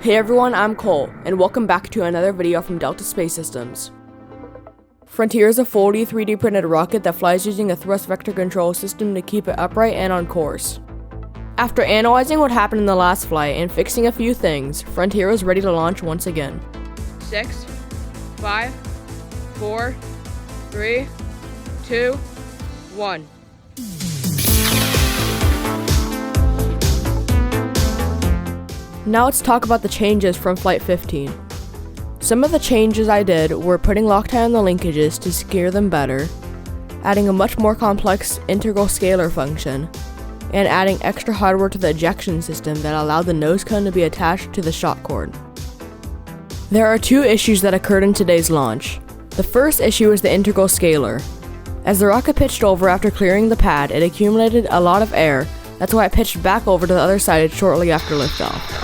Hey everyone, I'm Cole, and welcome back to another video from Delta Space Systems. Frontier is a fully 3D printed rocket that flies using a thrust vector control system to keep it upright and on course. After analyzing what happened in the last flight and fixing a few things, Frontier was ready to launch once again. 6, 5, 4, 3, 2, 1. Now let's talk about the changes from Flight 15. Some of the changes I did were putting Loctite on the linkages to secure them better, adding a much more complex integral scalar function, and adding extra hardware to the ejection system that allowed the nose cone to be attached to the shock cord. There are two issues that occurred in today's launch. The first issue is the integral scalar. As the rocket pitched over after clearing the pad, it accumulated a lot of air. That's why it pitched back over to the other side shortly after liftoff.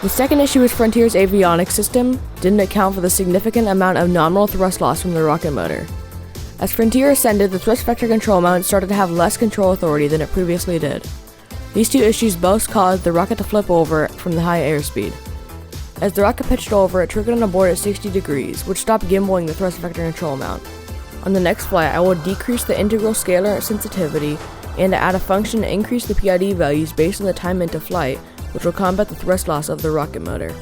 The second issue is Frontier's avionics system didn't account for the significant amount of nominal thrust loss from the rocket motor. As Frontier ascended, the thrust vector control mount started to have less control authority than it previously did. These two issues both caused the rocket to flip over from the high airspeed. As the rocket pitched over, it triggered on a board at 60 degrees, which stopped gimbaling the thrust vector control mount. On the next flight, I will decrease the integral scalar sensitivity and add a function to increase the PID values based on the time into flight, which will combat the thrust loss of the rocket motor.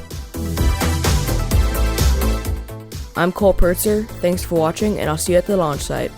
I'm Cole Pertzer, thanks for watching, and I'll see you at the launch site.